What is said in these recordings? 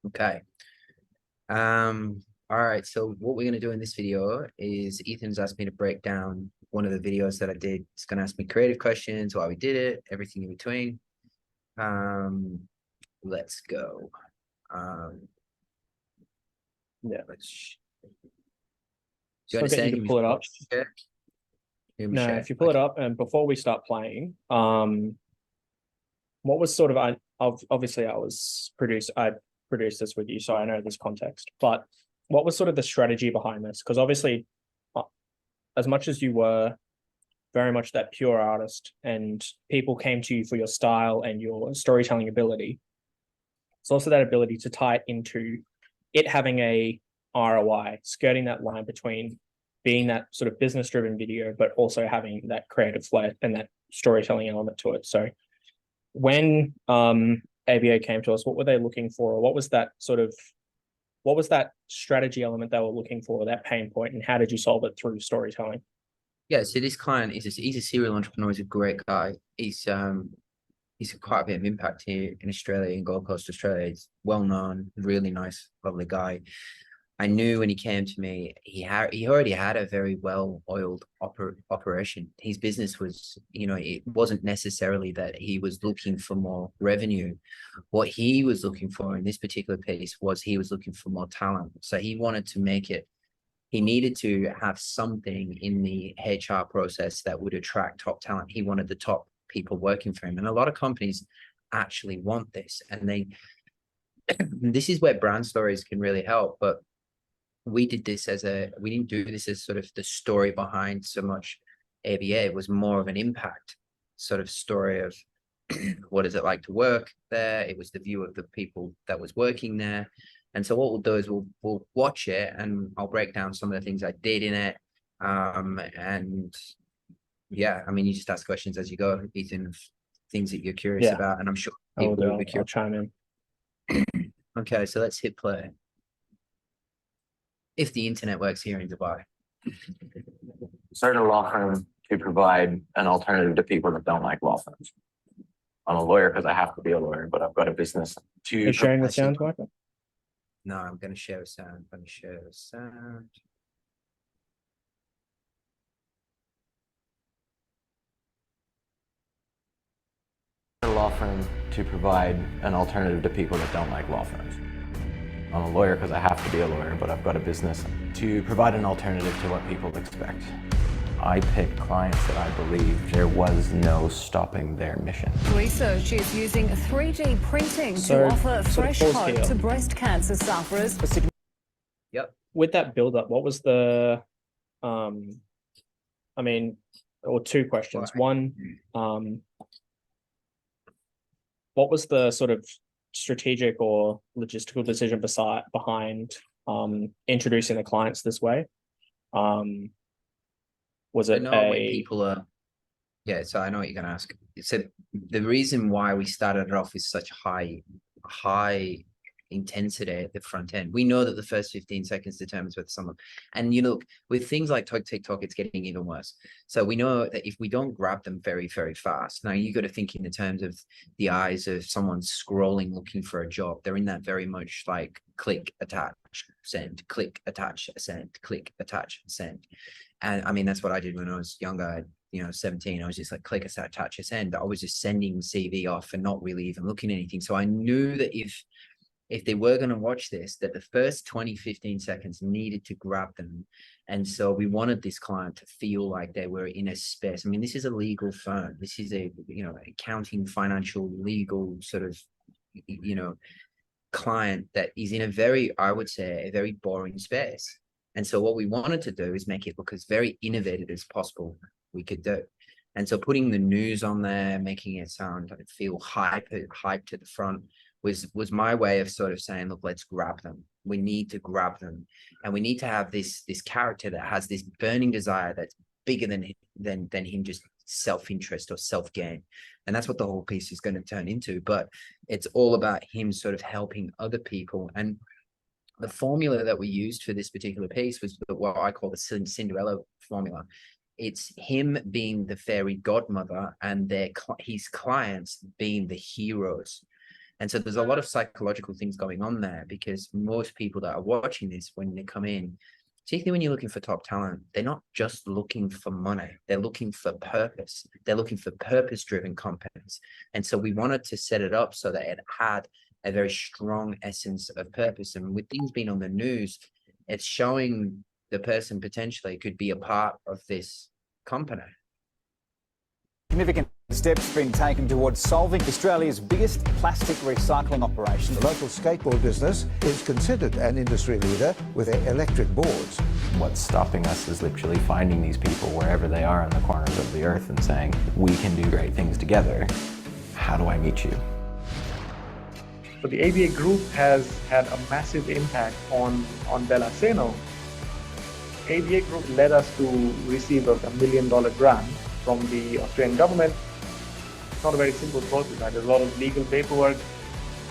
Okay. All right. So what we're gonna do in this video is Ethan's asked me to break down one of the videos that I did. He's gonna ask me creative questions, why we did it, everything in between. Um, let's go. Um, Yeah. let's. Do you Still want to get you say to anything pull it before up. we share? Let me No, share. if you pull it Okay. up, and before we start playing, what was sort of obviously I produced this with you, so I know this context. But what was sort of the strategy behind this? Because obviously, uh, as much as you were very much that pure artist, and people came to you for your style and your storytelling ability, it's also that ability to tie it into it having a ROI, skirting that line between being that sort of business driven video, but also having that creative flair and that storytelling element to it. So when ABA came to us, what were they looking for? Or what was that strategy element they were looking for, that pain point, and how did you solve it through storytelling? Yeah. So this client he's a serial entrepreneur. He's a great guy. He's quite a bit of impact here in Australia, in Gold Coast, Australia. He's well known, really nice, lovely guy. I knew when he came to me, he already had a very well oiled operation. His business was, it wasn't necessarily that he was looking for more revenue. What he was looking for in this particular piece was he was looking for more talent. So he wanted to make it. He needed to have something in the HR process that would attract top talent. He wanted the top people working for him, and a lot of companies actually want this. And this is where brand stories can really help. But we didn't do this as sort of the story behind so much ABA. It was more of an impact sort of story of what is it like to work there. It was the view of the people that was working there. And so what we'll do is we'll watch it, and I'll break down some of the things I did in it. And yeah, I mean, you just ask questions as you go, Ethan, of things that you're curious Yeah, about, and I'm sure I will people do. will be I'll curious. chime in. Okay, so let's hit play. If the internet works here in Dubai. Started a law firm to provide an alternative to people that don't like law firms. I'm a lawyer because I have to be a lawyer, but I've got a business Are you to sharing the sound, Michael? No, I'm going to share a sound. I'm going to share a sound. a law firm to provide an alternative to people that don't like law firms. I'm a lawyer because I have to be a lawyer, but I've got a business to provide an alternative to what people expect. I picked clients that I believe there was no stopping their mission. Research is using 3D printing to offer fresh hope to breast cancer sufferers. Yep. With that build-up, what was the, I mean, or two questions. One, what was the sort of strategic or logistical decision behind introducing the clients this way? Was it people are? Yeah, so I know what you're going to ask. So the reason why we started it off with such high intensity at the front end, we know that the first 15 seconds determines whether someone, and with things like TikTok, it's getting even worse. So we know that if we don't grab them very, very fast, now you got to think in the terms of the eyes of someone scrolling, looking for a job. They're in that very much like click, attach, send, click, attach, send, click, attach, send. And I mean, that's what I did when I was younger. 17, I was just like click, attach, send. I was just sending CV off and not really even looking at anything. So I knew that if they were going to watch this, that the first 20-15 seconds needed to grab them. And so we wanted this client to feel like they were in a space. I mean, this is a legal firm. This is a, accounting, financial, legal sort of, client that is in a very, I would say, a very boring space. And so what we wanted to do is make it look as very innovative as possible we could do. And so putting the news on there, making it feel hype to the front was my way of sort of saying, look, let's grab them. We need to grab them. And we need to have this character that has this burning desire that's bigger than him just self-interest or self-gain. And that's what the whole piece is going to turn into. But it's all about him sort of helping other people. And the formula that we used for this particular piece was what I call the Cinderella formula. It's him being the fairy godmother and his clients being the heroes. And so there's a lot of psychological things going on there, because most people that are watching this, when they come in, particularly when you're looking for top talent, they're not just looking for money. They're looking for purpose. They're looking for purpose-driven companies. And so we wanted to set it up so that it had a very strong essence of purpose. And with things being on the news, it's showing the person potentially could be a part of this company. Significant steps being taken towards solving Australia's biggest plastic recycling operation. The local skateboard business is considered an industry leader with their electric boards. What's stopping us is literally finding these people wherever they are in the corners of the earth and saying, we can do great things together. How do I meet you? So the ABA group has had a massive impact on Belaseno. ABA group led us to receive a $1 million grant from the Australian government. It's not a very simple process, right? There's a lot of legal paperwork,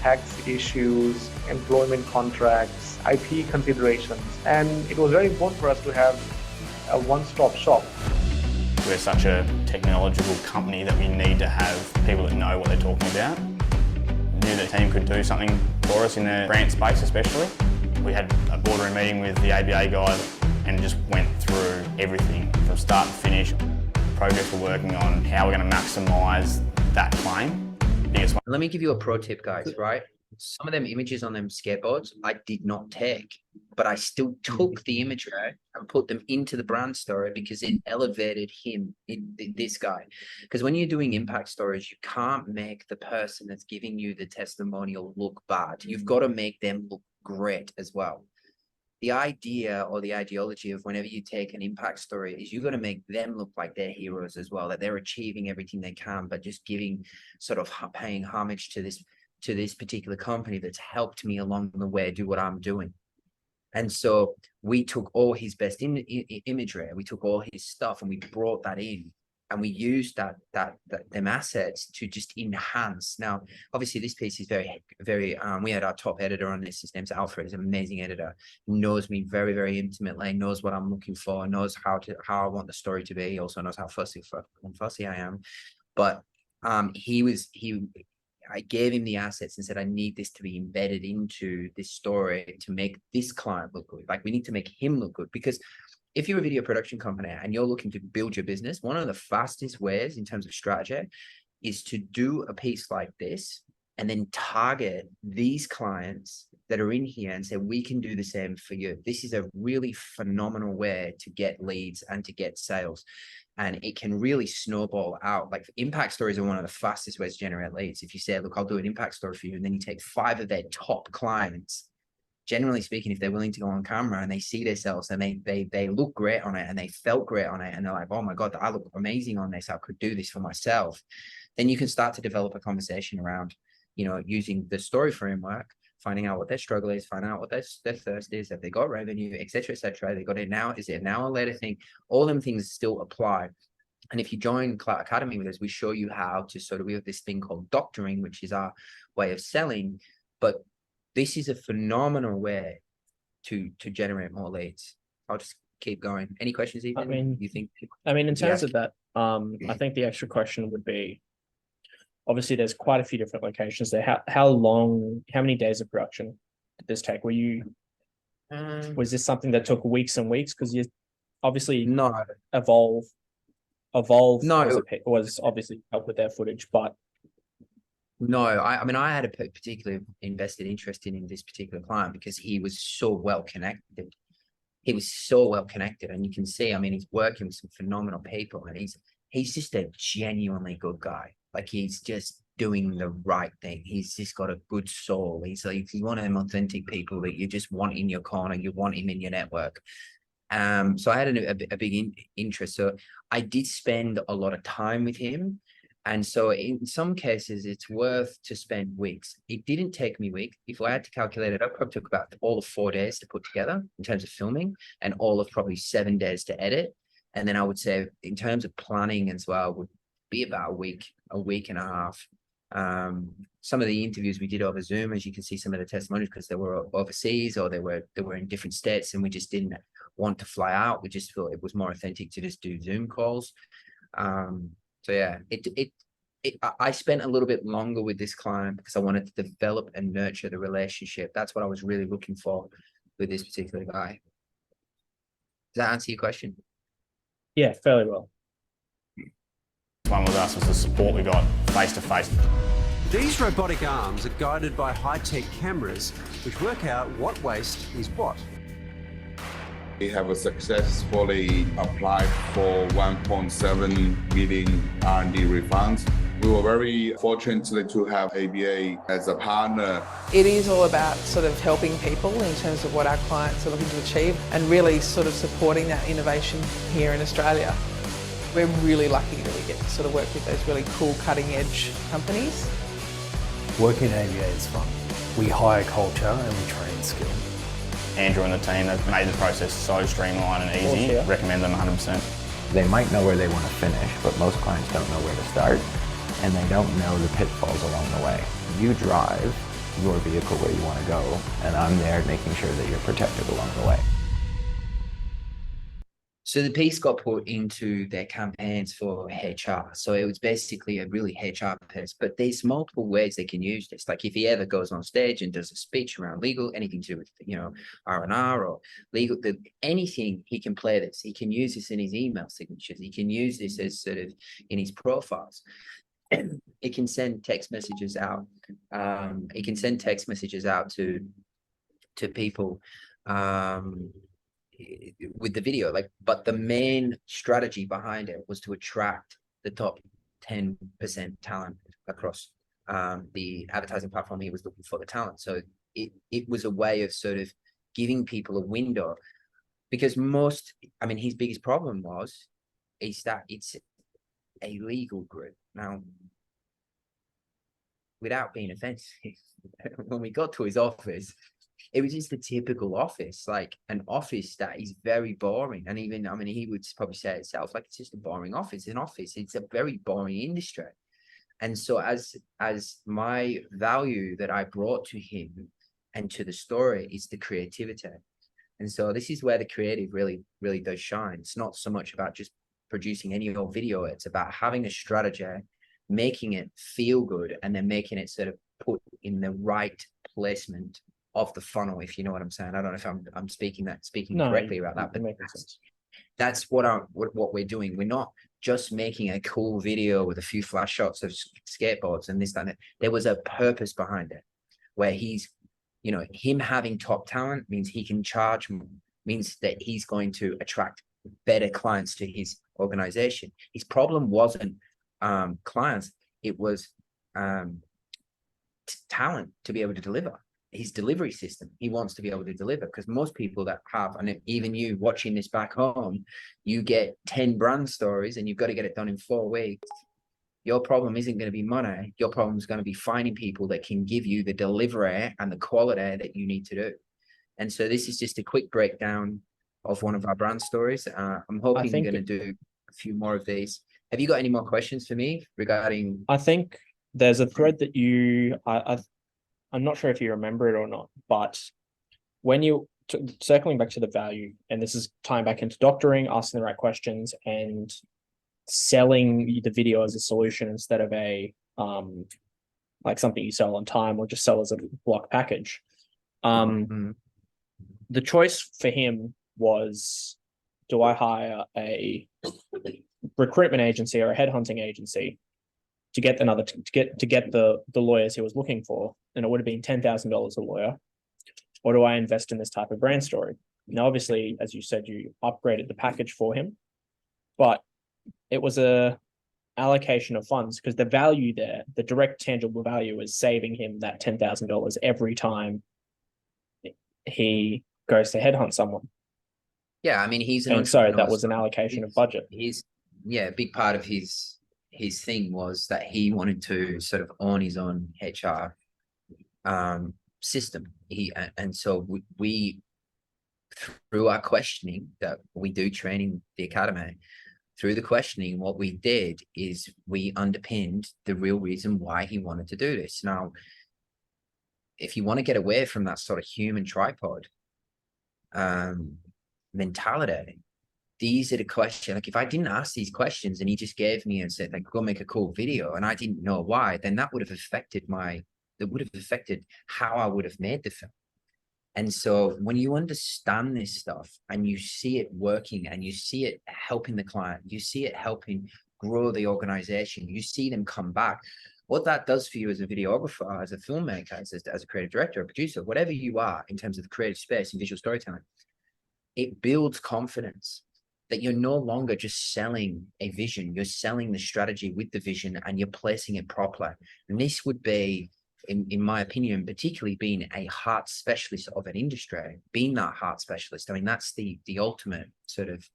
tax issues, employment contracts, IP considerations, and it was very important for us to have a one-stop shop. We're such a technological company that we need to have people that know what they're talking about. Knew that the team could do something for us in the grant space especially. We had a boardroom meeting with the ABA guys and just went through everything from start to finish. Progress we're working on, how we're going to maximise that claim. Biggest one. Let me give you a pro tip, guys, right? Some of them images on them skateboards I did not take, but I still took the imagery and put them into the brand story because it elevated him, this guy. Because when you're doing impact stories, you can't make the person that's giving you the testimonial look bad. You've got to make them look great as well. The idea or the ideology of whenever you take an impact story is you're going to make them look like they're heroes as well, that they're achieving everything they can, but just giving sort of paying homage to this particular company that's helped me along the way do what I'm doing. And so we took all his best imagery, we took all his stuff and we brought that in and we used them assets to just enhance. Now, obviously this piece is very, we had our top editor on this. His name's Alfred. He's an amazing editor. He knows me very, very intimately, knows what I'm looking for, knows how I want the story to be. He also knows how fussy I am. But I gave him the assets and said, I need this to be embedded into this story to make this client look good. Like we need to make him look good, because if you're a video production company and you're looking to build your business, one of the fastest ways in terms of strategy is to do a piece like this and then target these clients that are in here and say, we can do the same for you. This is a really phenomenal way to get leads and to get sales. And it can really snowball out. Like impact stories are one of the fastest ways to generate leads. If you say, look, I'll do an impact story for you, and then you take 5 of their top clients, generally speaking, if they're willing to go on camera and they see themselves and they look great on it and they felt great on it and they're like, oh my God, I look amazing on this, I could do this for myself, then you can start to develop a conversation around, you know, using the story framework, finding out what their struggle is, finding out what their thirst is, have they got revenue, etc., etc. They got it now, is it now a later thing? All them things still apply. And if you join Clout Academy with us, we show you how to we have this thing called doctoring, which is our way of selling, but this is a phenomenal way to generate more leads. I'll just keep going. Any questions, Ethan? In terms of that, I think the extra question would be, obviously there's quite a few different locations there. How many days of production did this take? Was this something that took weeks and weeks? Because you obviously Evolve was obviously helped with their footage, but no, I had a particular invested interest in this particular client because he was so well connected. And you can see, he's working with some phenomenal people, and he's just a genuinely good guy. Like he's just doing the right thing. He's just got a good soul. He's one of them authentic people that you just want in your corner. You want him in your network. So I had a big interest. So I did spend a lot of time with him. And so in some cases, it's worth to spend weeks. It didn't take me weeks. If I had to calculate it, it probably took about all of 4 days to put together in terms of filming and all of probably 7 days to edit. And then I would say in terms of planning as well, would be about a week and a half. Some of the interviews we did over Zoom, as you can see, some of the testimonials, because they were overseas or they were in different states, and we just didn't want to fly out. We just thought it was more authentic to just do Zoom calls. So yeah, I spent a little bit longer with this client because I wanted to develop and nurture the relationship. That's what I was really looking for with this particular guy. Does that answer your question? Yeah, fairly well. One with us was the support we got face to face. These robotic arms are guided by high-tech cameras, which work out what waste is what. We have successfully applied for 1.7 million R&D refunds. We were very fortunate to have ABA as a partner. It is all about sort of helping people in terms of what our clients are looking to achieve and really sort of supporting that innovation here in Australia. We're really lucky that we get to sort of work with those really cool cutting edge companies. Working at ABA is fun. We hire culture and we train skill. Andrew and the team have made the process so streamlined and easy. Recommend them 100%. They might know where they want to finish, but most clients don't know where to start, and they don't know the pitfalls along the way. You drive your vehicle where you want to go, and I'm there making sure that you're protected along the way. So the piece got put into their campaigns for HR. So it was basically a really HR piece, but there's multiple ways they can use this. Like if he ever goes on stage and does a speech around legal, anything to do with, you know, R&R or legal, anything, he can play this. He can use this in his email signatures. He can use this as sort of in his profiles. It can send text messages out. It can send text messages out to people with the video, like, but the main strategy behind it was to attract the top 10% talent across the advertising platform. He was looking for the talent. So it was a way of sort of giving people a window, because his biggest problem is that it's a legal group. Now, without being offensive, when we got to his office, it was just a typical office, like an office that is very boring. And even, he would probably say it himself, like, it's just a boring office. An office, it's a very boring industry. And so as my value that I brought to him and to the story is the creativity. And so this is where the creative really, really does shine. It's not so much about just producing any old video. It's about having a strategy, making it feel good, and then making it sort of put in the right placement of the funnel, if you know what I'm saying. I don't know if I'm speaking correctly about that, but that's what we're doing. We're not just making a cool video with a few flash shots of skateboards and this, that. There was a purpose behind it, where he's, him having top talent means he can charge more, means that he's going to attract better clients to his organization. His problem wasn't clients, it was talent to be able to deliver. His delivery system, he wants to be able to deliver, because most people that have, and even you watching this back home, you get 10 brand stories and you've got to get it done in 4 weeks. Your problem isn't going to be money. Your problem is going to be finding people that can give you the delivery and the quality that you need to do. And so this is just a quick breakdown of one of our brand stories. I'm hoping we're going to do a few more of these. Have you got any more questions for me regarding? I think there's a thread that I'm not sure if you remember it or not, but when circling back to the value, and this is tying back into doctoring, asking the right questions, and selling the video as a solution instead of a like something you sell on time or just sell as a block package. The choice for him was, do I hire a recruitment agency or a headhunting agency to get the lawyers he was looking for, and it would have been $10,000 a lawyer, or do I invest in this type of brand story? Now, obviously, as you said, you upgraded the package for him, but it was a allocation of funds, because the value there, the direct tangible value, is saving him that $10,000 every time he goes to headhunt someone. Yeah, he's and so that was an allocation of budget. A big part of his thing was that he wanted to sort of own his own HR system. And so we through our questioning that we do training the academy, through the questioning, what we did is we underpinned the real reason why he wanted to do this. Now, if you want to get away from that sort of human tripod mentality, these are the questions. Like if I didn't ask these questions and he just gave me and said, like, go make a cool video, and I didn't know why, then that would have affected how I would have made the film. And so when you understand this stuff and you see it working and you see it helping the client, you see it helping grow the organization, you see them come back, what that does for you as a videographer, as a filmmaker, as a creative director, a producer, whatever you are in terms of the creative space and visual storytelling, it builds confidence that you're no longer just selling a vision, you're selling the strategy with the vision and you're placing it properly. And this would be, in my opinion, particularly being a heart specialist of an industry, being that heart specialist. I mean, that's the ultimate sort of,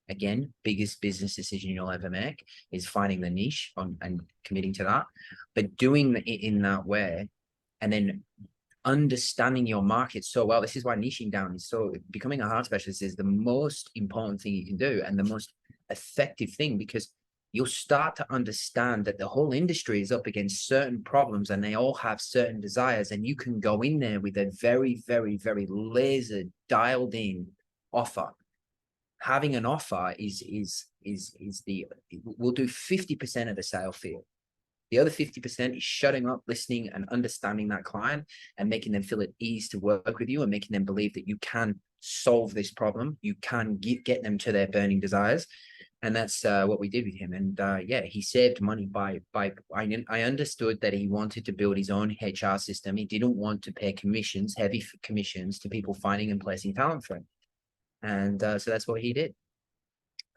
again, biggest business decision you'll ever make is finding the niche and committing to that. But doing it in that way and then understanding your market so well. This is why niching down is so, becoming a heart specialist is the most important thing you can do and the most effective thing, because you'll start to understand that the whole industry is up against certain problems and they all have certain desires, and you can go in there with a very, very, very laser dialed in offer. Having an offer will do 50% of the sale field. The other 50% is shutting up, listening, and understanding that client and making them feel at ease to work with you and making them believe that you can solve this problem. You can get them to their burning desires. And that's what we did with him. And yeah, he saved money I understood that he wanted to build his own HR system. He didn't want to pay commissions, heavy commissions to people finding and placing talent for him. And so that's what he did.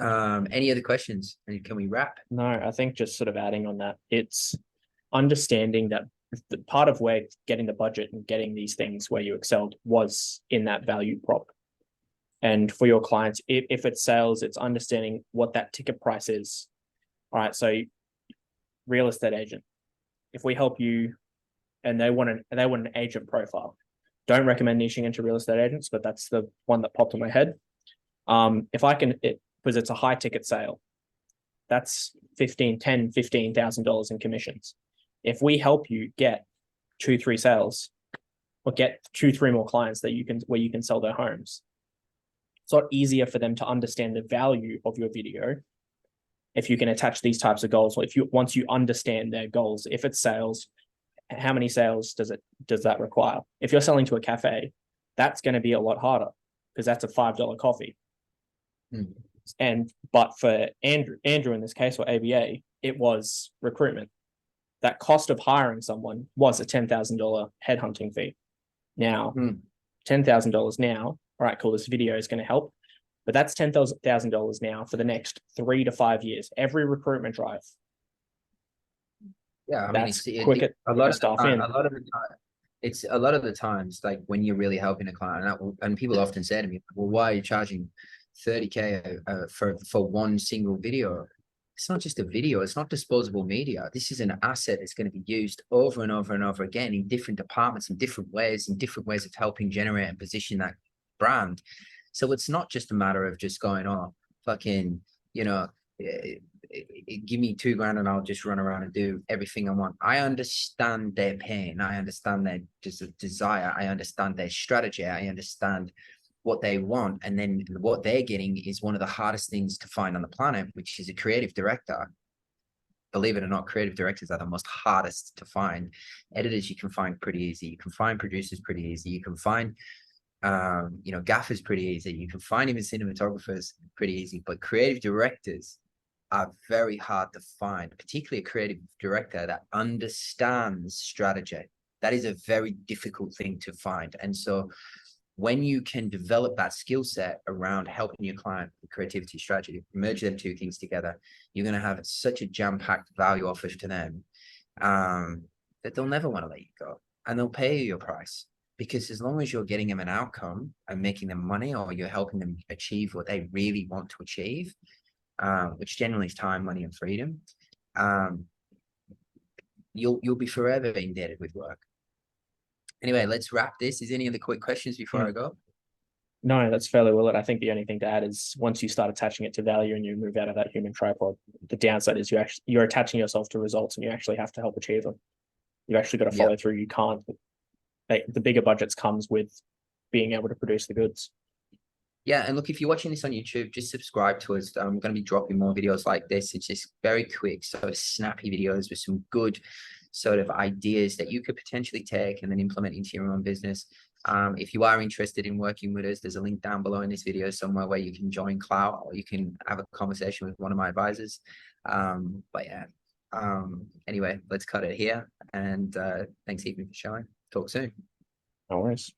Any other questions? And can we wrap? No, I think just sort of adding on that, it's understanding that the part of where getting the budget and getting these things where you excelled was in that value prop. And for your clients, if it's sales, it's understanding what that ticket price is. All right, so real estate agent, if we help you and they want an agent profile, don't recommend niching into real estate agents, but that's the one that popped in my head. If I can, because it's a high ticket sale, that's $15,000 in commissions. If we help you get 2-3 sales or get 2-3 more clients where you can sell their homes, it's a lot easier for them to understand the value of your video if you can attach these types of goals. Or once you understand their goals, if it's sales, how many sales does that require? If you're selling to a cafe, that's going to be a lot harder because that's a $5 coffee. But for Andrew in this case, or ABA, it was recruitment. That cost of hiring someone was a $10,000 headhunting fee. Now, $10,000 now, all right, cool, this video is going to help, but that's $10,000 now for the next 3 to 5 years. Every recruitment drive. Yeah, I that's mean, quicker. A lot of the times, like when you're really helping a client, and people often say to me, well, why are you charging $30K for one single video? It's not just a video, it's not disposable media. This is an asset that's going to be used over and over and over again in different departments, in different ways of helping generate and position that brand. So it's not just a matter of just going, oh, fucking, you know, give me $2,000 and I'll just run around and do everything I want. I understand their pain. I understand their desire. I understand their strategy. I understand what they want, and then what they're getting is one of the hardest things to find on the planet, which is a creative director. Believe it or not, creative directors are the most hardest to find. Editors you can find pretty easy, you can find producers pretty easy, you can find gaffers pretty easy, you can find even cinematographers pretty easy, but creative directors are very hard to find, particularly a creative director that understands strategy. That is a very difficult thing to find. And so when you can develop that skill set around helping your client with creativity strategy, merge them two things together, you're going to have such a jam-packed value offer to them that they'll never want to let you go, and they'll pay you your price, because as long as you're getting them an outcome and making them money, or you're helping them achieve what they really want to achieve, which generally is time, money, and freedom, you'll be forever indebted with work. Anyway, let's wrap this. Is any other quick questions before I go? No, that's fairly well it. I think the only thing to add is once you start attaching it to value and you move out of that human tripod, the downside is you're attaching yourself to results and you actually have to help achieve them. You actually got to follow through. You can't. The bigger budgets comes with being able to produce the goods. Yeah, and look, if you're watching this on YouTube, just subscribe to us. I'm going to be dropping more videos like this. It's just very quick, sort of snappy videos with some good sort of ideas that you could potentially take and then implement into your own business. If you are interested in working with us, there's a link down below in this video somewhere where you can join Clout or you can have a conversation with one of my advisors. But yeah, anyway, let's cut it here. And thanks, Ethan, for showing. Talk soon. No worries.